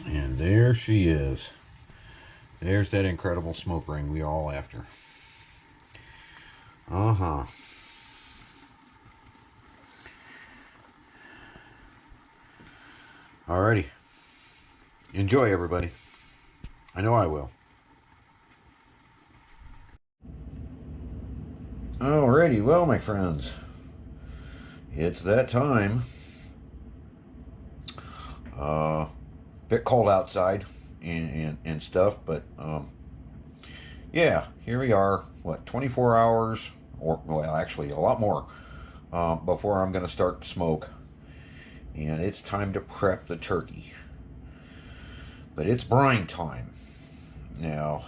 And there she is. There's that incredible smoke ring we all after. Uh-huh. Alrighty. Enjoy, everybody. I know I will. Alrighty, well, my friends, it's that time. Bit cold outside and stuff, but yeah, here we are. What, 24 hours, or well, actually a lot more, before I'm going to start to smoke, and it's time to prep the turkey. But it's brine time now.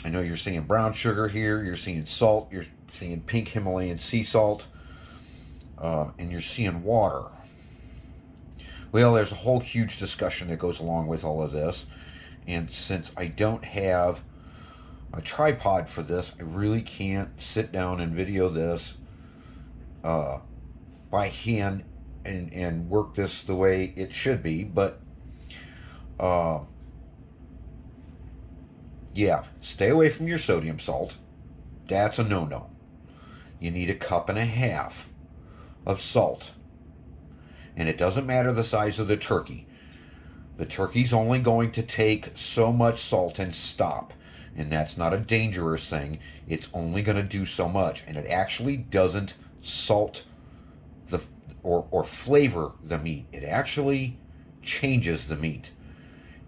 I know you're seeing brown sugar here, you're seeing salt, you're seeing pink Himalayan sea salt, and you're seeing water. Well, there's a whole huge discussion that goes along with all of this, and since I don't have a tripod for this, I really can't sit down and video this by hand and work this the way it should be, but uh, yeah, stay away from your sodium salt. That's a no-no. You need 1.5 cups of salt. And it doesn't matter the size of the turkey. The turkey's only going to take so much salt and stop. And that's not a dangerous thing. It's only going to do so much. And it actually doesn't salt the or flavor the meat. It actually changes the meat.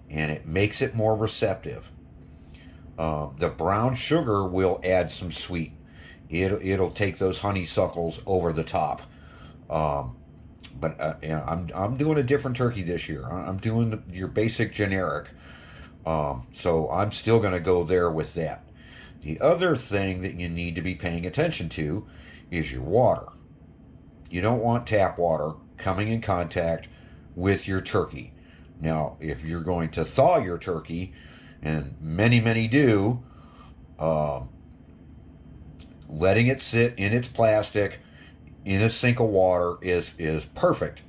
And it makes it more receptive. The brown sugar will add some sweet. It'll take those honeysuckles over the top. But you know, I'm doing a different turkey this year. I'm doing your basic generic. So I'm still going to go there with that. The other thing that you need to be paying attention to is your water. You don't want tap water coming in contact with your turkey. Now, if you're going to thaw your turkey, and many do, letting it sit in its plastic in a sink of water is perfect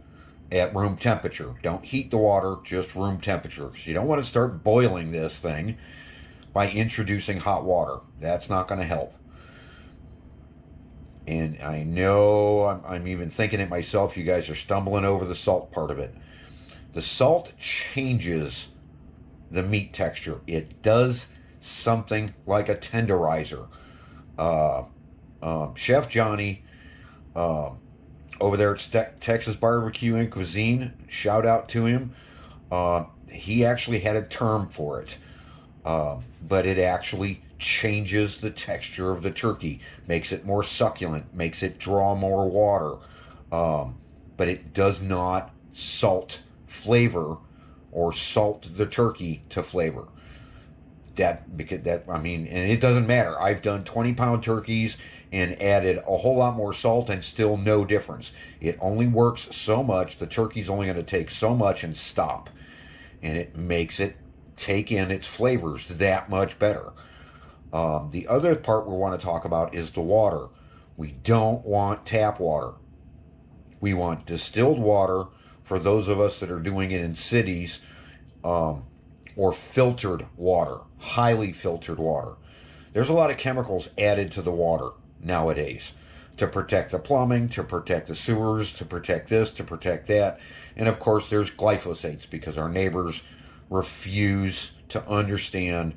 at room temperature. Don't heat the water, just room temperature. So you don't want to start boiling this thing by introducing hot water. That's not going to help. And I know I'm even thinking it myself, you guys are stumbling over the salt part of it. The salt changes the meat texture. It does something like a tenderizer. Chef Johnny, over there at Texas Barbecue and Cuisine, shout out to him. He actually had a term for it, but it actually changes the texture of the turkey, makes it more succulent, makes it draw more water, but it does not salt flavor or salt the turkey to flavor. Because I mean, and it doesn't matter. I've done 20-pound turkeys and added a whole lot more salt and still no difference. It only works so much. The turkey's only going to take so much and stop, and it makes it take in its flavors that much better. The other part we want to talk about is the water. We don't want tap water. We want distilled water for those of us that are doing it in cities, or filtered water, highly filtered water. There's a lot of chemicals added to the water nowadays to protect the plumbing, to protect the sewers, to protect this, to protect that. And of course, there's glyphosates because our neighbors refuse to understand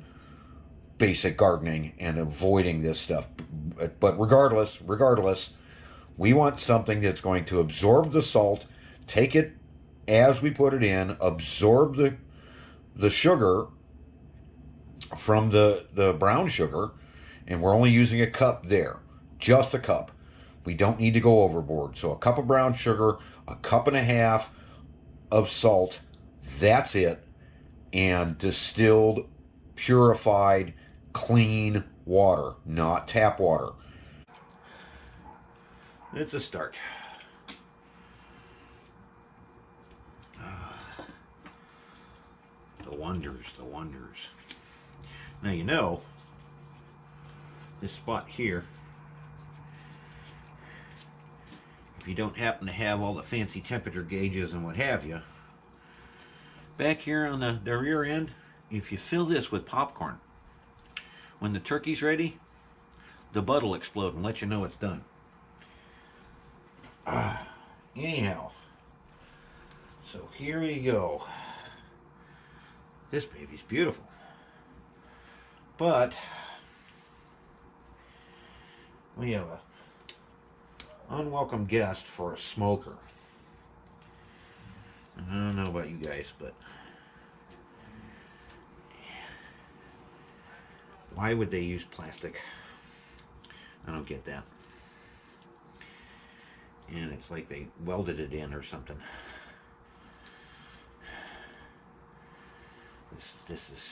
basic gardening and avoiding this stuff. But regardless, we want something that's going to absorb the salt, take it as we put it in, absorb the sugar from the brown sugar, and we're only using 1 cup there, just 1 cup. We don't need to go overboard. So 1 cup of brown sugar, 1.5 cups of salt, that's it, and distilled, purified, clean water, not tap water. It's a start. The wonders, the wonders. Now you know, this spot here, if you don't happen to have all the fancy temperature gauges and what have you, Back here on the rear end, if you fill this with popcorn, when the turkey's ready, the butt will explode and let you know it's done. Anyhow, so here we go. This baby's beautiful. But we have a unwelcome guest for a smoker. I don't know about you guys, but why would they use plastic? I don't get that. And it's like they welded it in or something. This is...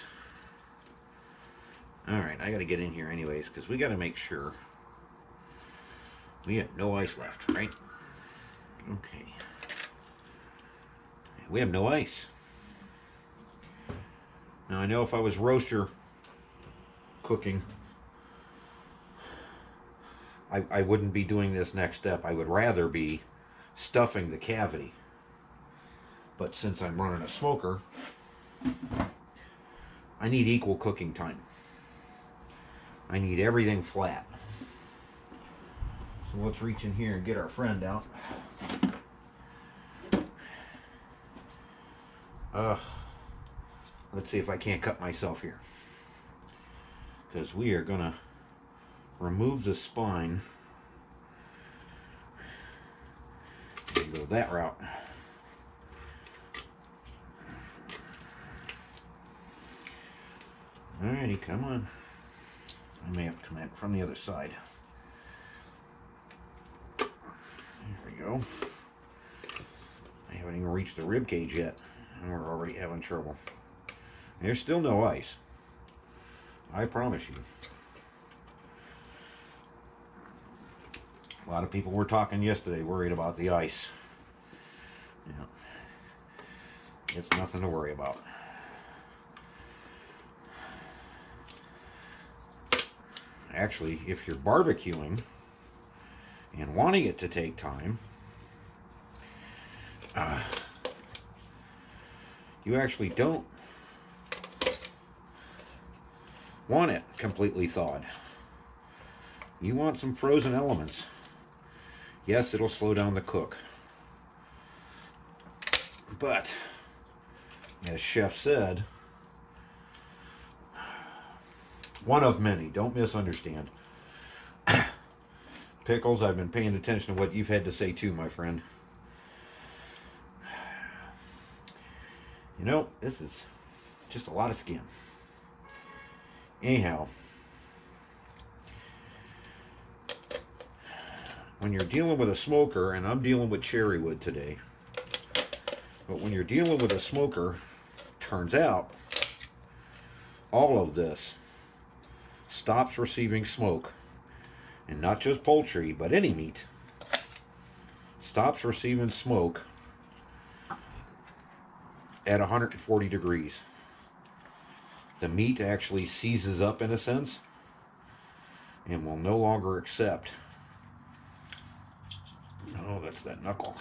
Alright, I gotta get in here anyways, because we gotta make sure we have no ice left, right? Okay. We have no ice. Now I know if I was roaster cooking, I wouldn't be doing this next step. I would rather be stuffing the cavity. But since I'm running a smoker, I need equal cooking time. I need everything flat. So let's reach in here and get our friend out. Let's see if I can't cut myself here. Because we are going to remove the spine and go that route. Alrighty, come on. I may have to come in from the other side. There we go. I haven't even reached the rib cage yet, and we're already having trouble. There's still no ice. I promise you. A lot of people were talking yesterday worried about the ice. Yeah. It's nothing to worry about. Actually, if you're barbecuing and wanting it to take time, you actually don't want it completely thawed. You want some frozen elements. Yes, it'll slow down the cook. But, as Chef said, one of many, don't misunderstand. Pickles, I've been paying attention to what you've had to say too, my friend. You know, this is just a lot of skin. Anyhow, when you're dealing with a smoker, and I'm dealing with cherry wood today, but when you're dealing with a smoker, turns out all of this stops receiving smoke, and not just poultry, but any meat stops receiving smoke at 140 degrees. The meat actually seizes up in a sense and will no longer accept. Oh, that's that knuckle.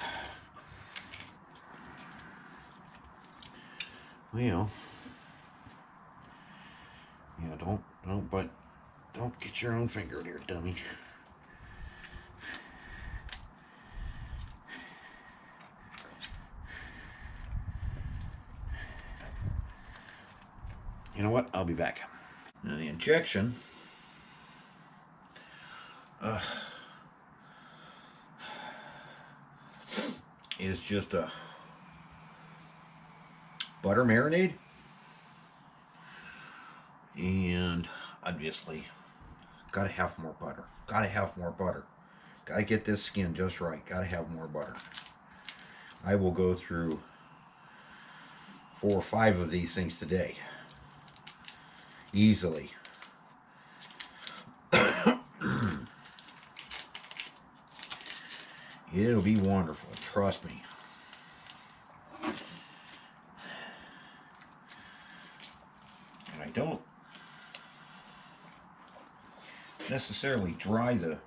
Well, yeah, don't get your own finger there, dummy. You know what? I'll be back. Now the injection is just a butter marinade, and obviously gotta have more butter. Gotta get this skin just right. Gotta have more butter. I will go through 4 or 5 of these things today. Easily. It'll be wonderful, trust me. And I don't necessarily dry the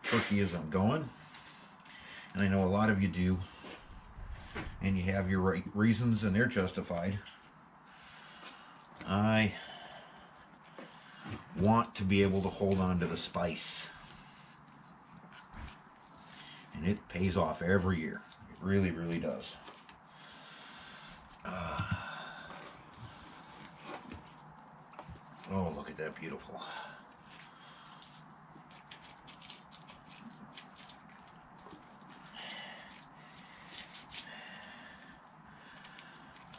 turkey as I'm going, and I know a lot of you do, and you have your reasons and they're justified. I want to be able to hold on to the spice. And it pays off every year. It really, really does. Oh, look at that beautiful.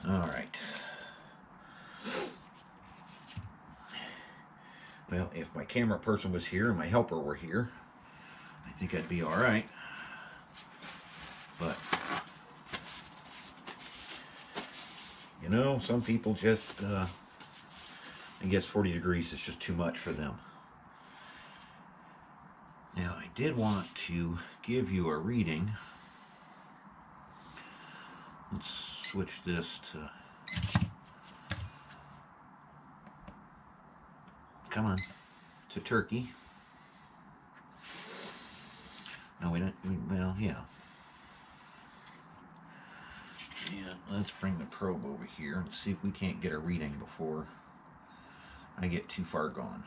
All right. Well, if my camera person was here and my helper were here, I think I'd be all right. But, you know, some people just, I guess 40 degrees is just too much for them. Now, I did want to give you a reading. Let's switch this to, come on, to turkey. No, we don't, well, yeah. Yeah, let's bring the probe over here and see if we can't get a reading before I get too far gone.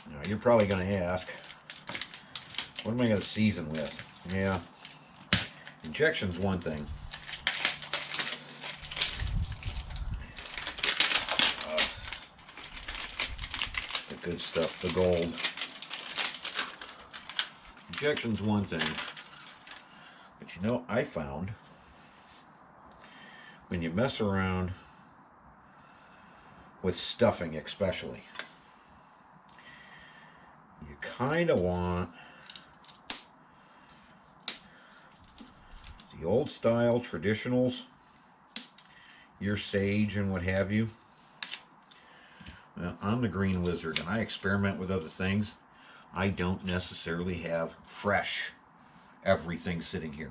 Now, you're probably going to ask, what am I going to season with? Yeah, injection's one thing. The good stuff, the gold. Injection's one thing. But you know, I found when you mess around with stuffing especially, you kind of want the old style traditionals, your sage and what have you. Well, I'm the Green Wizard and I experiment with other things. I don't necessarily have fresh everything sitting here,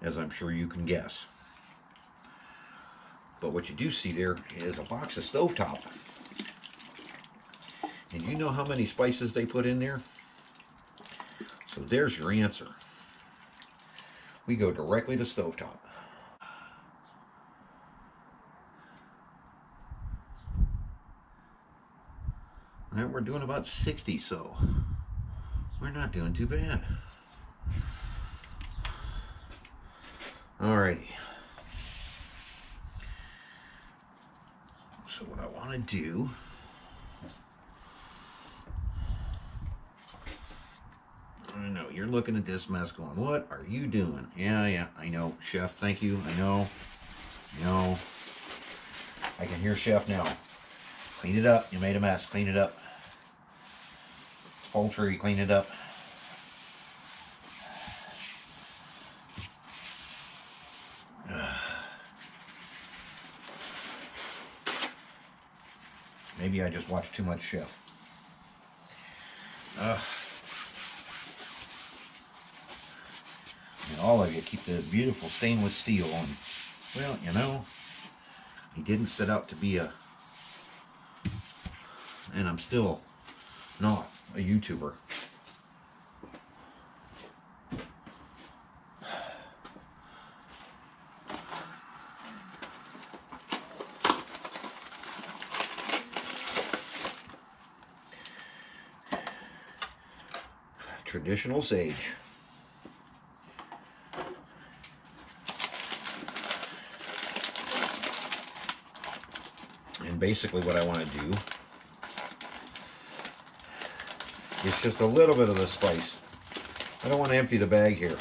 as I'm sure you can guess. But what you do see there is a box of stovetop. And you know how many spices they put in there? So there's your answer. We go directly to stovetop. And we're doing about 60, so we're not doing too bad. Alrighty. So what I want to do, I know you're looking at this mess going, what are you doing? Yeah, I know, Chef, thank you. I know. I can hear Chef now. Clean it up. You made a mess. Clean it up. Poultry, clean it up. Maybe I just watched too much Chef. And all of you keep the beautiful stainless steel on. Well, you know, he didn't set out to be a, and I'm still not a YouTuber. Traditional sage. And basically what I want to do is just a little bit of the spice. I don't want to empty the bag here,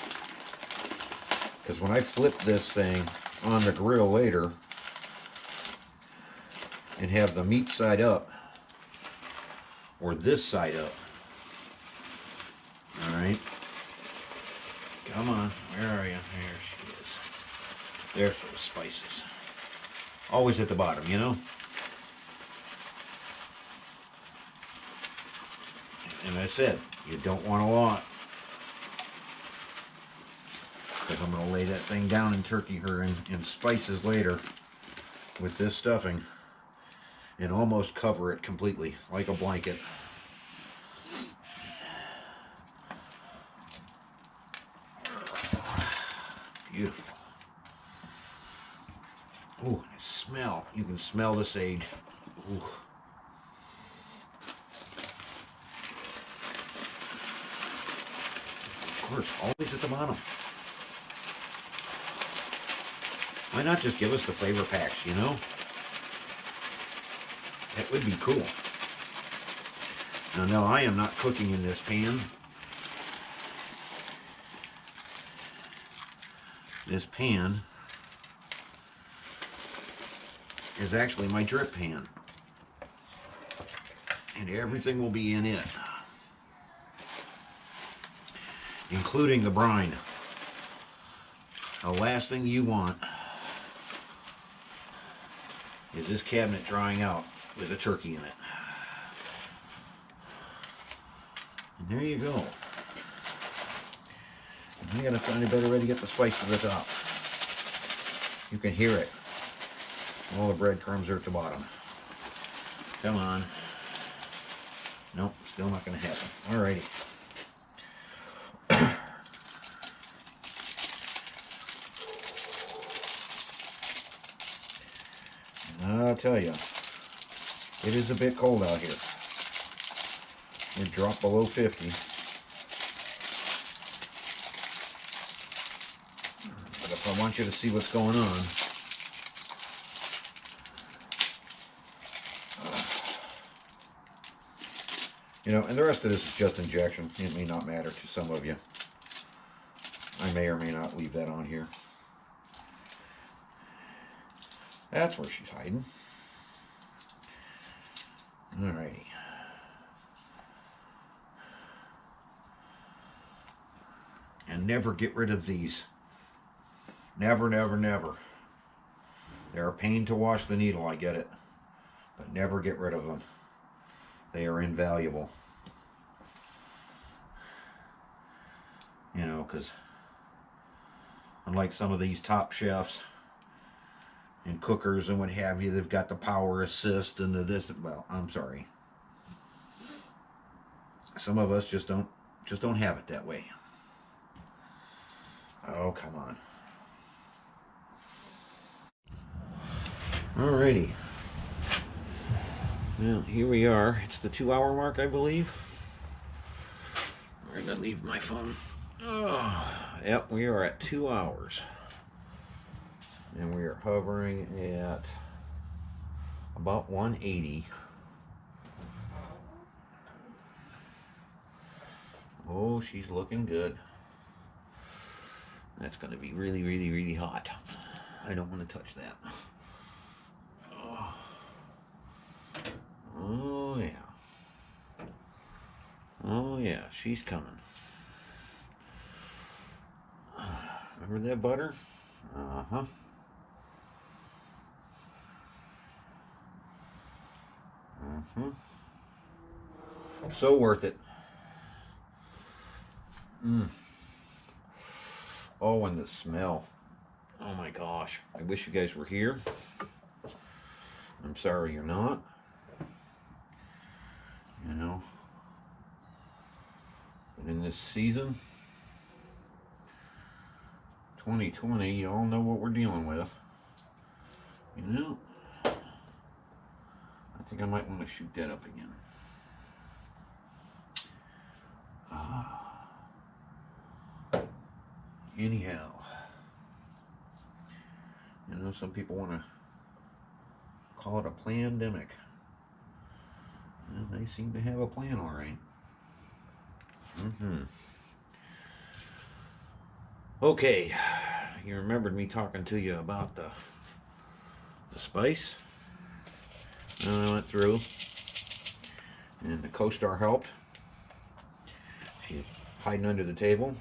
because when I flip this thing on the grill later and have the meat side up or this side up, all right, come on, where are you? There she is. There's those spices. Always at the bottom, you know. And I said, you don't want a lot. Because I'm going to lay that thing down in turkey or in spices later with this stuffing and almost cover it completely like a blanket. Beautiful. Ooh, smell. You can smell the sage. Ooh. Of course, always at the bottom. Why not just give us the flavor packs, you know? That would be cool. Now, no, I am not cooking in this pan. This pan is actually my drip pan. And everything will be in it, including the brine. The last thing you want is this cabinet drying out with a turkey in it. And there you go. I gotta find a better way to get the spice to the top. You can hear it. All the breadcrumbs are at the bottom. Come on. Nope, still not gonna happen. Alrighty. I'll tell you, it is a bit cold out here. It dropped below 50. But if I want you to see what's going on, you know, and the rest of this is just injection. It may not matter to some of you. I may or may not leave that on here. That's where she's hiding. Alrighty. And never get rid of these. Never, never, never. They're a pain to wash the needle, I get it. But never get rid of them. They are invaluable. You know, because unlike some of these top chefs and cookers and what have you, they've got the power assist and the this. Well, I'm sorry. Some of us just don't have it that way. Oh, come on. Alrighty. Well, here we are. It's the 2-hour mark, I believe. Where did I leave my phone? Oh, yep, we are at 2 hours. And we are hovering at about 180. Oh, she's looking good. That's going to be really, really, really hot. I don't want to touch that. Oh, yeah. Oh, yeah, she's coming. Remember that butter? Uh-huh. So worth it. Oh, and the smell. Oh my gosh. I wish you guys were here. I'm sorry you're not. You know. But in this season, 2020, you all know what we're dealing with. You know, I think I might want to shoot that up again. Anyhow, you know, some people want to call it a pandemic. And they seem to have a plan, all right. Okay, you remembered me talking to you about the spice. And I went through, and the co-star helped. She's hiding under the table.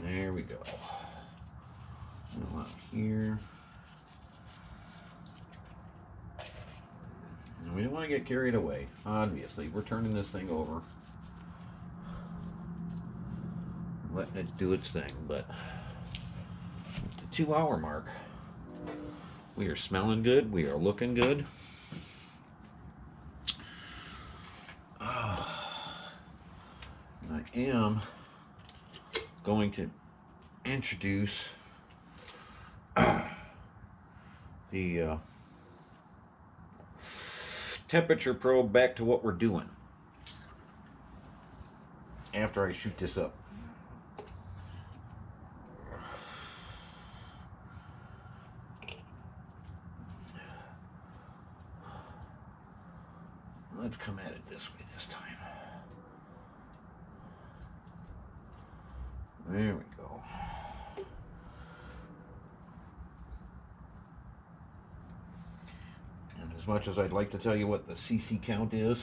There we go. Go out here. And we don't want to get carried away. Obviously, we're turning this thing over. letting it do its thing. But at the 2 hour mark, we are smelling good. We are looking good. I am going to introduce the temperature probe back to what we're doing after I shoot this up. Let's come at it this way this time. There we go. And as much as I'd like to tell you what the CC count is,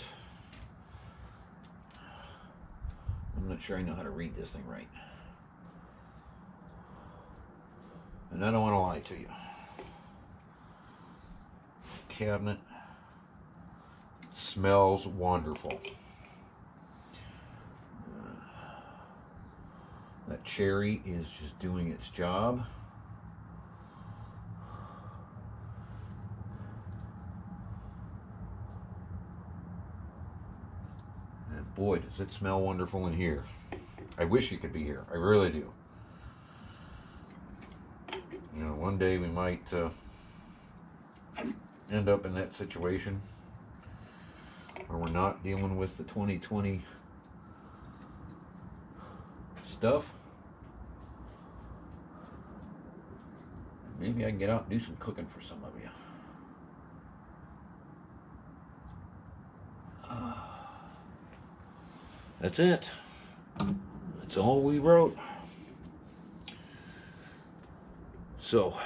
I'm not sure I know how to read this thing right. And I don't want to lie to you. Cabinet smells wonderful. That cherry is just doing its job. And boy, does it smell wonderful in here. I wish you could be here. I really do. You know, one day we might end up in that situation where we're not dealing with the 2020 stuff. Maybe I can get out and do some cooking for some of you. That's it. That's all we wrote. So,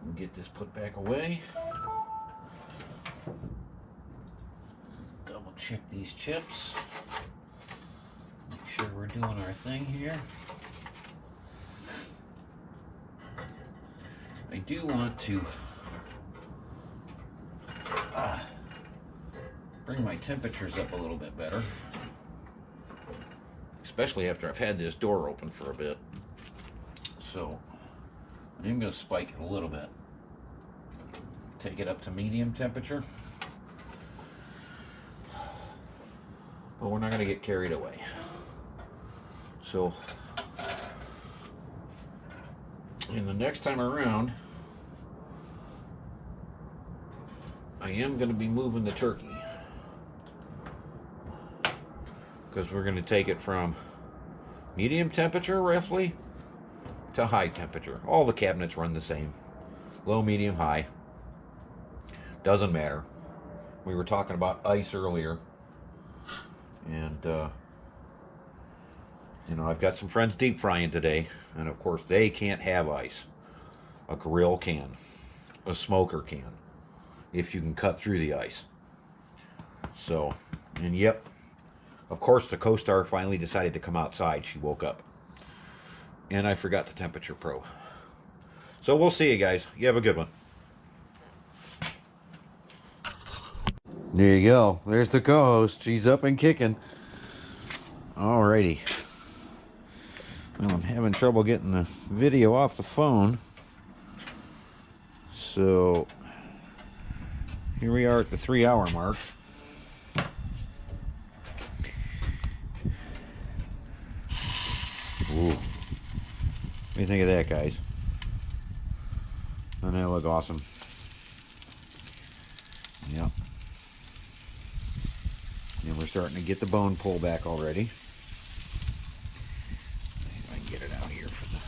we'll get this put back away. Double check these chips. Make sure we're doing our thing here. I do want to bring my temperatures up a little bit better, especially after I've had this door open for a bit. So I'm going to spike it a little bit, take it up to medium temperature, but we're not going to get carried away. So in the next time around, I am going to be moving the turkey, because we're going to take it from medium temperature roughly to high temperature. All the cabinets run the same. Low, medium, high. Doesn't matter. We were talking about ice earlier. And, you know, I've got some friends deep frying today. And of course, they can't have ice. A grill can. A smoker can. If you can cut through the ice. So, and yep. Of course, the co-star finally decided to come outside. She woke up. And I forgot the temperature probe. So we'll see you guys. You have a good one. There you go. There's the co-host. She's up and kicking. Alrighty. Well, I'm having trouble getting the video off the phone. So here we are at the 3 hour mark. Ooh. What do you think of that, guys? Doesn't that look awesome? Yep. And we're starting to get the bone pull back already. See if I can get it out here for the...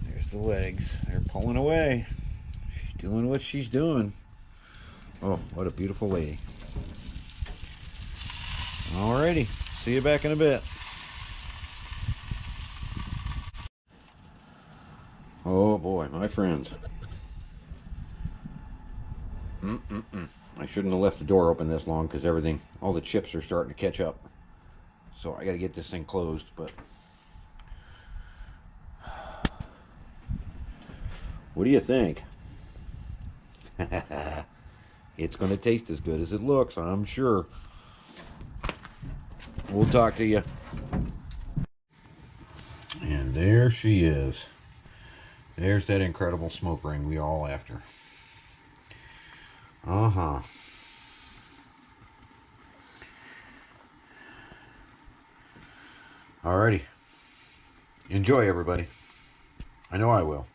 There's the legs. They're pulling away. She's doing what she's doing. Oh, what a beautiful lady. Alrighty. See you back in a bit. Oh boy, my friends. I shouldn't have left the door open this long, because everything, all the chips are starting to catch up. So I got to get this thing closed, but... What do you think? It's going to taste as good as it looks, I'm sure. We'll talk to you. And there she is. There's that incredible smoke ring we all after. Uh-huh. Alrighty. Enjoy, everybody. I know I will.